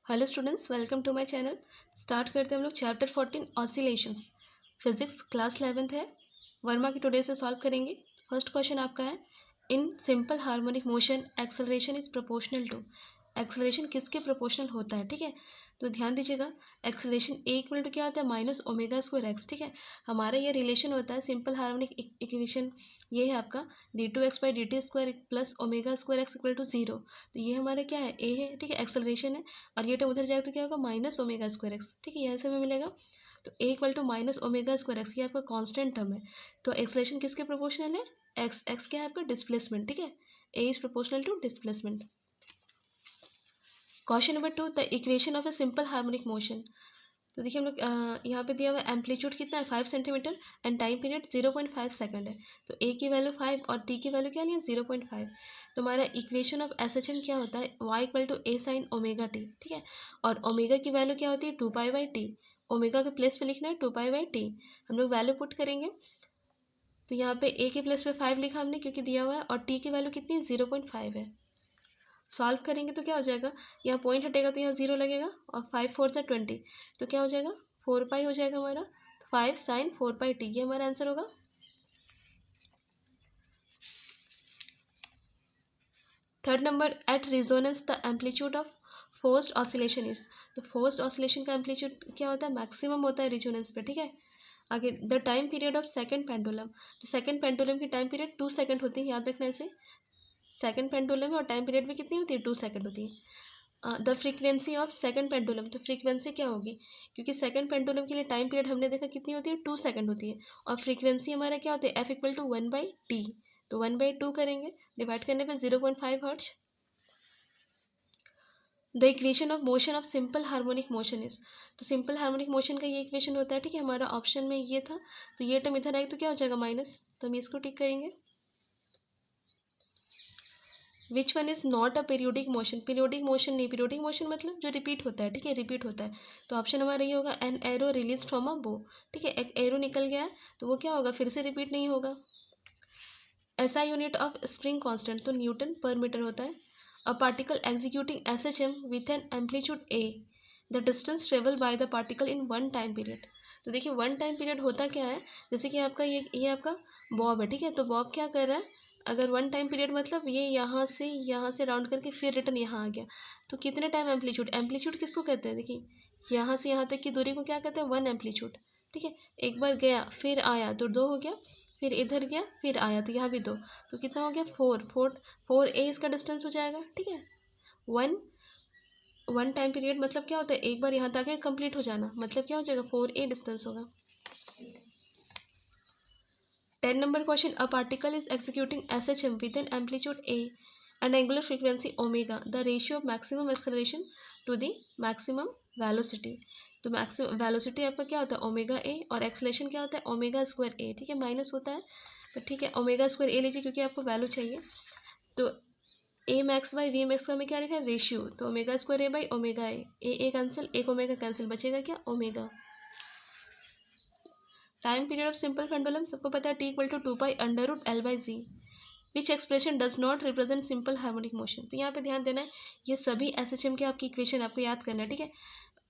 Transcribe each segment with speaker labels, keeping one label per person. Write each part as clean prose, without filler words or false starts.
Speaker 1: Hello students, welcome to my channel. Start करते हैं हम लोग chapter 14 oscillations. Physics class 11th है, वर्मा की टुडे से सॉल्व करेंगे। फर्स्ट क्वेश्चन आपका है, in simple harmonic motion acceleration is proportional to. Acceleration किसके प्रोपोर्शनल होता है? ठीक है, तो ध्यान दीजिएगा। एक्सेलरेशन ए इक्वल टू क्या होता है? Minus omega square x. ठीक है, हमारा ये रिलेशन होता है सिंपल हार्मोनिक इक्वेशन, ये है आपका D two X by D T square plus omega square X equal to zero. तो ये हमारा क्या है? ए है। ठीक है, एक्सेलरेशन है, और ये टर्म उधर जाएगा तो क्या होगा? Minus omega square x. ठीक है, यहाँ से हमें मिलेगा तो A equal to minus omega square x, ये आपका कांस्टेंट टर्म है। तो एक्सेलरेशन किसके प्रोपोर्शनल है? एक्स। एक्स क्या है आपका? डिस्प्लेसमेंट। ठीक है, A is proportional to displacement. Question number 2, the equation of a simple harmonic motion. तो देखिए हम लोग यहाँ पे दिया हुआ है एम्पलीट्यूड कितना है? 5 centimetre and time period 0.5 second है। तो ए की वैल्यू 5 और टी की वैल्यू क्या लिया? 0.5। तो हमारा equation of S H M क्या होता है? Y equal to A sine omega T. ठीक है, और ओमेगा की वैल्यू क्या होती है? 2 पाई बाई टी। ओमेगा के प्लेस पे लिखना है 2 पाई बाई टी। हम लोग वैल्यू पुट करेंगे तो यहाँ पे ए के प्लेस पे 5 लिखा हमने क्योंकि दिया हुआ है, और टी की वैल्यू कितनी है? 0.5 है। सॉल्व करेंगे तो क्या हो जाएगा? यहाँ पॉइंट हटेगा तो यहाँ जीरो लगेगा, और 5 4 20, तो क्या हो जाएगा? 4 पाई हो जाएगा हमारा। तो 5 साइन 4 पाई टी, ये हमारा आंसर होगा। Third number, at resonance the amplitude of forced oscillation is. तो फोर्स्ड ऑसिलेशन का एम्पलीट्यूड क्या होता है? मैक्सिमम होता है रिजोनेंस पे। ठीक है, आगे the time period of second pendulum. तो सेकंड पेंडुलम की टाइम पीरियड 2 सेकंड होती है, याद रखना इसे। सेकंड पेंडुलम है और टाइम पीरियड भी कितनी होती है? 2 सेकंड होती है। The frequency of second pendulum. तो फ्रीक्वेंसी क्या होगी? क्योंकि सेकंड पेंडुलम के लिए टाइम पीरियड हमने देखा कितनी होती है? 2 सेकंड होती है, और फ्रीक्वेंसी हमारा क्या होती है? F equal to 1/t। तो 1/2 करेंगे, डिवाइड करने पे 0.5 hertz. The equation of motion of simple harmonic motion is. तो सिंपल हार्मोनिक मोशन का ये इक्वेशन होता है। ठीक है, हमारा ऑप्शन में ये था, तो ये टर्म इधर आएगी तो क्या हो जाएगा? माइनस। तो हम इसको टिक करेंगे। Which one is not a periodic motion? Periodic motion नहीं, पीरियोडिक मोशन मतलब जो रिपीट होता है। ठीक है, रिपीट होता है। तो ऑप्शन हमारा ये होगा, an arrow release from a बो। ठीक है, एक एरो निकल गया है तो वो क्या होगा? फिर से रिपीट नहीं होगा। SI unit of spring constant, तो न्यूटन पर मीटर होता है। A particle executing S H M with an amplitude A, the distance travel by the particle in one time period. तो देखिए वन टाइम पीरियड होता क्या है? जैसे कि आपका ये आपका बॉब है। ठीक है, तो बॉब क्या कर रहा है? अगर वन टाइम पीरियड मतलब ये यहाँ से राउंड करके फिर रिटर्न यहाँ आ गया, तो कितने टाइम एम्पलीट्यूड? एम्पलीट्यूड किसको कहते हैं? देखिए यहाँ से यहाँ तक की दूरी को क्या कहते हैं? One amplitude. ठीक है, एक बार गया फिर आया तो 2 हो गया, फिर इधर गया फिर आया तो यहाँ भी 2, तो कितना हो गया? 4 ए इसका डिस्टेंस हो जाएगा। ठीक है, वन वन टाइम पीरियड मतलब क्या होता है? एक बार यहाँ तक कंप्लीट हो जाना, मतलब क्या हो जाएगा? 4 ए डिस्टेंस होगा। 10 number question, a particle is executing S H M with an amplitude A and angular frequency omega, the ratio of maximum acceleration to the maximum velocity. तो मैक्सिमम वेलोसिटी आपका क्या होता है? ओमेगा ए, और acceleration क्या होता है? Omega square ए। ठीक है, माइनस होता है तो ठीक है, ओमेगा स्क्वायर ए लीजिए क्योंकि आपको वैल्यू चाहिए। तो A max by V max का हमें क्या लिखा है? रेशियो। तो omega square A by omega A cancel, एक ओमेगा कैंसिल, बचेगा क्या? Omega. Time period of simple pendulum सबको पता है, T equal to 2 pi under root L/z। Which expression does not represent simple harmonic motion. तो यहाँ पे ध्यान देना है, ये सभी एस एच एम के आपकी इक्वेशन आपको याद करना है। ठीक है,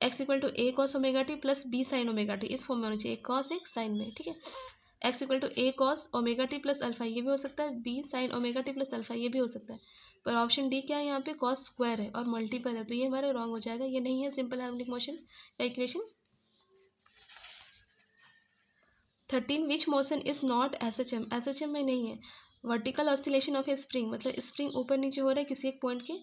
Speaker 1: X equal to A cos omega T plus B sine omega T, इस फॉर्म में होना चाहिए, एक कॉस एक साइन में। ठीक है, X equal to A cos omega T plus alpha, ये भी हो सकता है, B sine omega T plus alpha, ये भी हो सकता है। पर ऑप्शन डी क्या है? यहाँ पे कॉस स्क्वायर है और मल्टीपल है, तो ये हमारा रॉन्ग हो जाएगा, ये नहीं है सिंपल हार्मोनिक मोशन का equation. 13, which motion is not S H M? S H M में नहीं है। Vertical oscillation of a spring, मतलब स्प्रिंग ऊपर नीचे हो रहा है किसी एक पॉइंट के।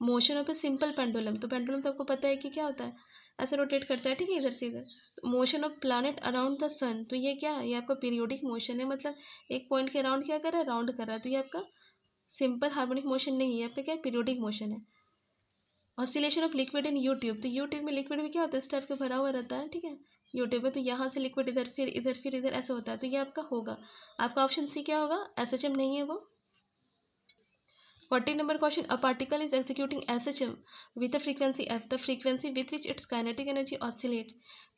Speaker 1: Motion of a simple pendulum, तो पेंडुलम तो आपको पता है कि क्या होता है? ऐसे रोटेट करता है। ठीक है, इधर से इधर। Motion of planet around the sun, तो ये क्या है? ये आपका पीरियोडिक मोशन है, मतलब एक पॉइंट के अराउंड क्या कर रहा है? राउंड कर रहा है, तो ये आपका सिंपल हार्मोनिक मोशन नहीं है, आपका क्या है? पीरियोडिक मोशन है। Oscillation of liquid in you tube, तो यू ट्यूब में लिक्विड भी क्या होता है? इस टाइप का भरा हुआ रहता है। ठीक है, यू ट्यूब है तो यहाँ से लिक्विड इधर फिर इधर फिर इधर ऐसा होता है, तो ये आपका होगा, आपका ऑप्शन सी क्या होगा? एस एच एम नहीं है वो। 14 number question, a particle is executing S H M with a frequency F, the frequency with which its kinetic energy oscillate.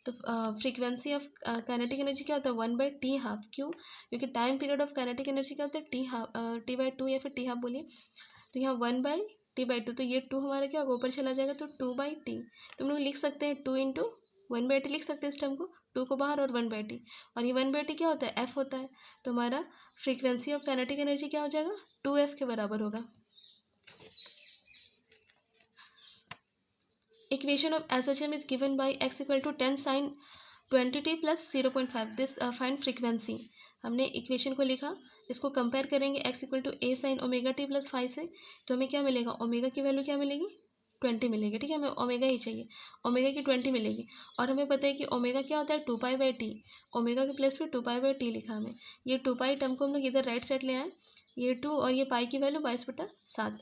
Speaker 1: तो फ्रीक्वेंसी ऑफ काइनेटिक एनर्जी क्या होता है? 1/t12। क्यों? क्योंकि time period of kinetic energy क्या होता है? T half, T/2 या फिर टी हाफ बोलिए। तो यहाँ 1/t T/2, तो ये 2 हमारा क्या होगा, ऊपर चला जाएगा, तो 2/T। तुम लोग लिख सकते हैं 2 इंटू 1/T लिख सकते हैं इस टर्म को, 2 को बाहर और 1/T, और ये 1/T क्या होता है, F होता है। तो हमारा फ्रीक्वेंसी ऑफ काइनेटिक एनर्जी क्या हो जाएगा, 2F के बराबर होगा। Equation of SHM is given by x equal to 10 sin 20t plus 0.5, this find frequency. हमने इक्वेशन को लिखा, इसको कंपेयर करेंगे x equal to a sin omega T plus 5 से, तो हमें क्या मिलेगा, ओमेगा की वैल्यू क्या मिलेगी, 20 मिलेगी। ठीक है, हमें ओमेगा ही चाहिए, ओमेगा की 20 मिलेगी। और हमें पता है कि ओमेगा क्या होता है, 2π/t, ओमेगा के प्लेस पे 2π/t लिखा हमें। ये 2π टर्म को हम लोग इधर राइट साइड ले आए, ये 2 और ये पाई की वैल्यू 22/7,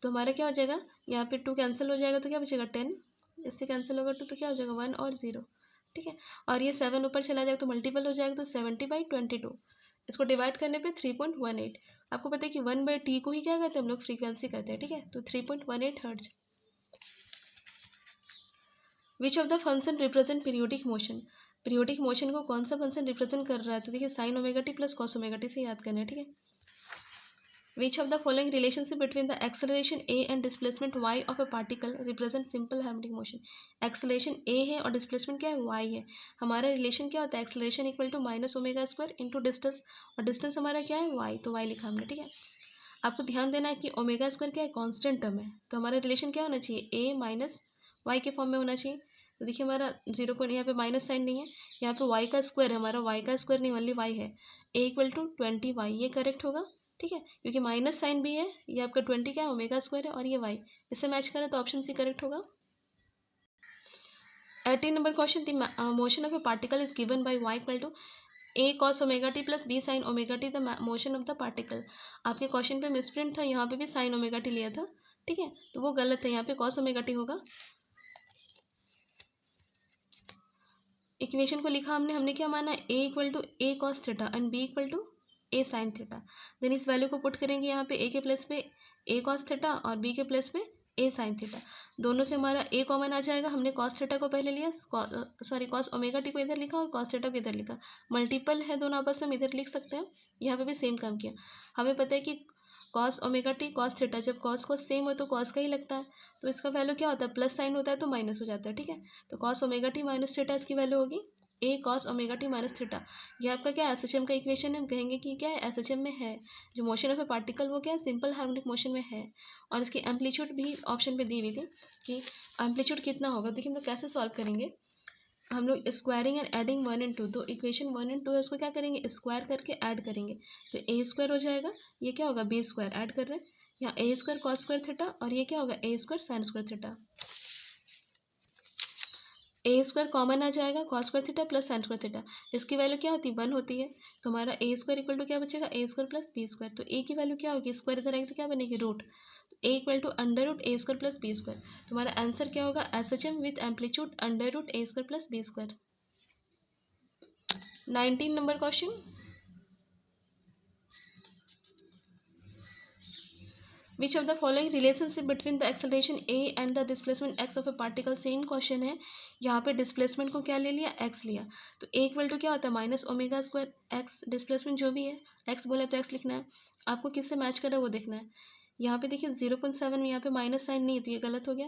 Speaker 1: तो हमारा क्या हो जाएगा, यहाँ पे 2 कैंसिल हो जाएगा, तो क्या बचेगा 10, इससे कैंसिल होगा 2, तो क्या हो जाएगा 1 और 0। ठीक है, और ये 7 ऊपर चला जाएगा तो मल्टीपल हो जाएगा, तो 70/22, इसको डिवाइड करने पे 3.18। आपको पता है कि 1/t को ही क्या कहते हैं हम लोग, फ्रीक्वेंसी कहते हैं। ठीक है, तो 3.18 hertz. Which of the function represent periodic motion, periodic motion को कौन सा फंक्शन रिप्रेजेंट कर रहा है, तो देखिए sign omega T plus cos omega T से याद करना है। ठीक है, विच of the following relationship between the acceleration a and displacement y of a particle represent simple harmonic motion. Acceleration a है और डिस्प्लेसमेंट क्या है, y है। हमारा रिलेशन क्या होता है, acceleration equal to -ω² into distance, और डिस्टेंस हमारा क्या है, y, तो y लिखा हमने। ठीक है, आपको ध्यान देना है कि ω² क्या है, कांस्टेंट टर्म है, तो हमारा रिलेशन क्या होना चाहिए, a माइनस वाई के फॉर्म में होना चाहिए। तो देखिए हमारा 0 पॉइंट, यहाँ पे माइनस साइन नहीं है, यहाँ पे y का स्क्वायर है, हमारा y का स्क्वायर नहीं ओनली y है, a इक्वल टू 20y, ये करेक्ट होगा। ठीक है, क्योंकि माइनस साइन भी है, ये आपका 20 क्या है, ओमेगा स्क्वायर है, और ये y, इससे मैच करें तो ऑप्शन सी करेक्ट होगा। 18 number question, the motion of a particle is given by y equal to a cos omega T plus b sin omega T, the motion of the particle. आपके question पे misprint था, यहाँ पे भी sign omega T लिया था। ठीक है, तो वो गलत है, यहाँ पे cos ओमेगा टी होगा। इक्वेशन को लिखा हमने, हमने क्या माना, a equal to a cos theta and b equal to a sin theta. Then इस वैल्यू को पुट करेंगे यहाँ पे, a के प्लेस पे a cos थीटा और b के प्लेस पे a sin थीटा। दोनों से हमारा a कॉमन आ जाएगा, हमने cos थीटा को पहले लिया, cos ओमेगा टी को इधर लिखा और cos थीटा को इधर लिखा, मल्टीपल है दोनों आपस में, इधर लिख सकते हैं। यहाँ पे भी सेम काम किया। हमें पता है कि cos omega T cos theta, जब cos सेम हो तो cos का ही लगता है, तो इसका वैल्यू क्या होता है, प्लस साइन होता है तो माइनस हो जाता है। ठीक है, तो cos omega T minus theta इसकी वैल्यू होगी a cos omega T minus theta. ये आपका क्या है, SHM का इक्वेशन है, हम कहेंगे कि क्या है, SHM में है, जो मोशन ऑफ ए पार्टिकल वो क्या है, सिंपल हार्मोनिक मोशन में है। और इसकी एम्पलीट्यूड भी ऑप्शन पे दी हुई थी कि एम्पलीट्यूड कितना होगा। देखिए हम लोग कैसे सॉल्व करेंगे, हम लोग स्क्वायरिंग एंड एडिंग 1 और 2, तो इक्वेशन 1 और 2 है, उसको क्या करेंगे, स्क्वायर करके ऐड करेंगे, तो a स्क्वायर हो जाएगा, ये क्या होगा, b स्क्वायर ऐड कर रहे हैं, यहाँ a square cos square theta, और ये क्या होगा, a square sine square theta. a square common आ जाएगा, cos square theta plus sine square theta, इसकी वैल्यू क्या होती है, 1 होती है, तो हमारा a स्क्वायर इक्वल टू क्या बचेगा, a square plus b square. तो a की वैल्यू क्या होगी, स्क्वायर इधर आएगी तो क्या बनेगी, root, a equal to under root a square plus b square. तुम्हारा आंसर क्या होगा, SHM with amplitude under root a square plus b square. 19 number question, which of the following relationship between the acceleration a and the displacement x of a particle. Same question है, यहाँ पे displacement को क्या ले लिया, x लिया, तो a equal to क्या होता है, minus omega square x, displacement जो भी है, x बोले तो x लिखना है, आपको किससे मैच कर रहा है वो देखना है। यहाँ पे देखिए 0.7 में यहाँ पे माइनस साइन नहीं है, तो ये गलत हो गया,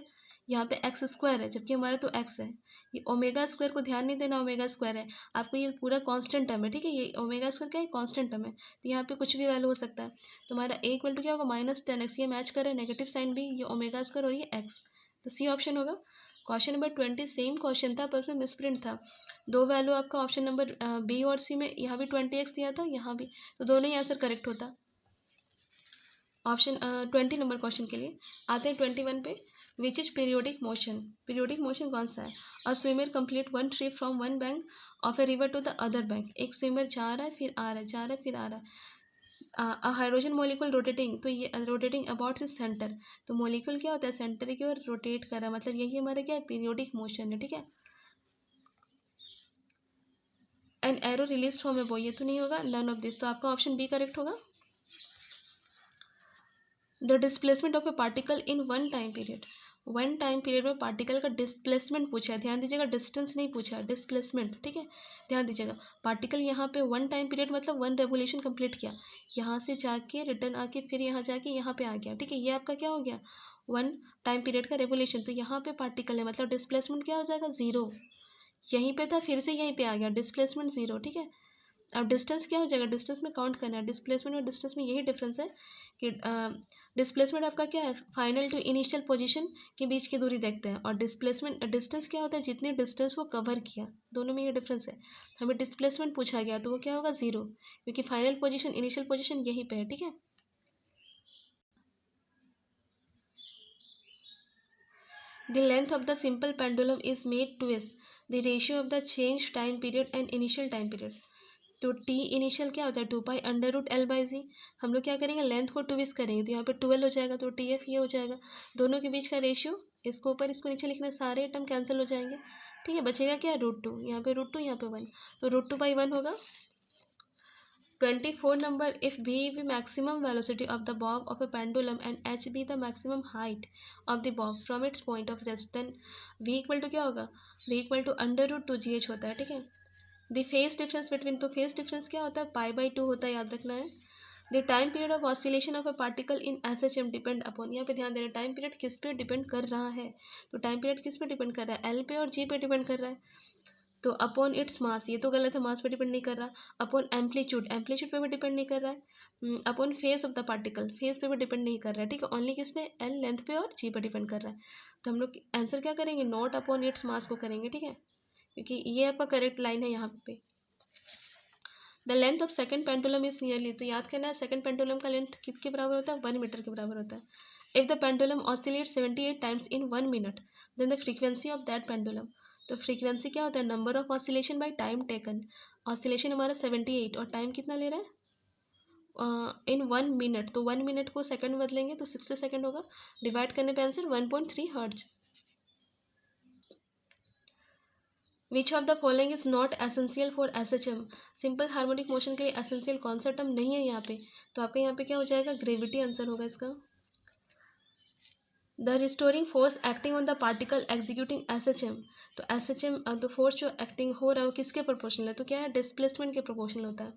Speaker 1: यहाँ पे एक्स स्क्वायर है जबकि हमारा तो एक्स है, ये ओमेगा स्क्वायर को ध्यान नहीं देना, ओमेगा स्क्वायर है, आपको ये पूरा कांस्टेंट टर्म है। ठीक है, ये ओमेगा स्क्वायर क्या है, कांस्टेंट टर्म है, तो यहाँ पे कुछ भी वैल्यू हो सकता है। तो हमारा a इक्वल टू क्या होगा, -10x, ये मैच कर रहा है, नेगेटिव साइन भी, ये ओमेगा स्क्वायर और ये एक्स, तो सी ऑप्शन होगा। क्वेश्चन नंबर 20 सेम क्वेश्चन था पर उसमें मिसप्रिंट था, दो वैल्यू आपका ऑप्शन नंबर बी और सी में, यहाँ भी 20x दिया था, यहाँ भी, तो दोनों ही आंसर करेक्ट होता। ऑप्शन 20 नंबर क्वेश्चन के लिए आते हैं 21 पे, which is periodic motion. Periodic motion कौन सा है, a swimmer complete one trip from one bank of a river to the other bank. एक स्विमर जा रहा है फिर आ रहा है, जा रहा है फिर आ रहा है। अ हाइड्रोजन मोलिक्यूल रोटेटिंग, तो ये रोटेटिंग अबाउट इज सेंटर, तो मोलिक्यूल क्या होता है, सेंटर की ओर रोटेट कर रहा है, मतलब यही हमारा क्या है, पीरियोडिक मोशन है। ठीक है, an arrow release from a boy, ये तो नहीं होगा, नन ऑफ दिस, तो आपका ऑप्शन बी करेक्ट होगा। The displacement of a particle in one time period, one time period में पार्टिकल का डिस्प्लेसमेंट पूछा है, ध्यान दीजिएगा, डिस्टेंस नहीं पूछा है, डिस्प्लेसमेंट। ठीक है, ध्यान दीजिएगा, पार्टिकल यहाँ पे वन टाइम पीरियड मतलब वन रेवोल्यूशन कंप्लीट किया, यहाँ से जाके रिटर्न आके फिर यहाँ जाके यहाँ पे आ गया। ठीक है, ये आपका क्या हो गया, 1 टाइम पीरियड का रेवोल्यूशन। तो यहाँ पे पार्टिकल है, मतलब डिस्प्लेसमेंट क्या हो जाएगा, 0। यहीं पे था, फिर से यहीं पे आ गया, डिस्प्लेसमेंट 0, ठीक है। अब डिस्टेंस क्या हो जाएगा, डिस्टेंस में काउंट करना है। डिस्प्लेसमेंट और डिस्टेंस में यही डिफरेंस है कि डिस्प्लेसमेंट आपका क्या है, फाइनल टू इनिशियल पोजीशन के बीच की दूरी देखते हैं, और डिस्प्लेसमेंट डिस्टेंस क्या होता है, जितनी डिस्टेंस वो कवर किया, दोनों में ये डिफरेंस है। हमें डिस्प्लेसमेंट पूछा गया तो वो क्या होगा, 0, क्योंकि फाइनल पोजीशन इनिशियल पोजीशन यहीं पे है, ठीक है। The length of the simple pendulum is made to s the ratio of the change time period and initial time period। तो टी इनिशियल क्या होता है, 2π√L/z। हम लोग क्या करेंगे, लेंथ को ट्विस्ट करेंगे, तो यहाँ पे 12 हो जाएगा, तो TF ये हो जाएगा। दोनों के बीच का रेशियो, इसको ऊपर इसको नीचे लिखना, सारे टर्म कैंसिल हो जाएंगे, ठीक है। बचेगा क्या, √2, यहाँ पे √2, यहाँ पे 1, तो √2/1 होगा। 24 number, if v be maximum velocity of the bob of a pendulum and h be the maximum height of the bob from its point of rest, then v equal to क्या होगा, v इक्वल टू √2gh होता है, ठीक है। The phase difference between, तो phase difference क्या होता है, π/2 होता है, याद रखना है। The time period of oscillation of a particle in SHM depend upon, यहाँ पे ध्यान देना, टाइम पीरियड किस पे डिपेंड कर रहा है, तो टाइम पीरियड किस पे डिपेंड कर रहा है, L पे और G पे डिपेंड कर रहा है। तो अपॉन इट्स मास, ये तो गलत है, मास पे डिपेंड नहीं कर रहा। अपॉन एम्पलीट्यूड, एम्पलीट्यूड पे भी डिपेंड नहीं कर रहा है। Upon face of the particle, face पे भी डिपेंड नहीं कर रहा है, ठीक है। ओनली किस पे, एल लेंथ पे और जी पे डिपेंड कर रहा है। तो हम लोग आंसर क्या करेंगे, नॉट अपॉन इट्स मास को करेंगे, ठीक है, क्योंकि ये आपका करेक्ट लाइन है यहाँ पे। The length of second pendulum is nearly, तो याद करना है सेकंड पेंडुलम का लेंथ कितने बराबर होता है, 1 मीटर के बराबर होता है। If the pendulum oscillates 78 times in 1 minute, then the frequency of that pendulum, तो फ्रीक्वेंसी क्या होता है, number of oscillation by time taken. Oscillation हमारा 78 और टाइम कितना ले रहा है, इन 1 मिनट, तो 1 मिनट को सेकंड में बदलेंगे तो 60 सेकंड होगा, डिवाइड करने पे answer 1.3 hertz. Which of the following is not essential for SHM, simple harmonic motion के लिए एसेंशियल कौन सा टर्म नहीं है यहाँ पे, तो आपका यहाँ पे क्या हो जाएगा, ग्रेविटी आंसर होगा इसका। The restoring force acting on the particle executing SHM, तो SHM तो फोर्स जो एक्टिंग हो रहा है वो किसके प्रोपोर्शनल है, तो क्या है, डिस्प्लेसमेंट के प्रोपोर्शनल होता है।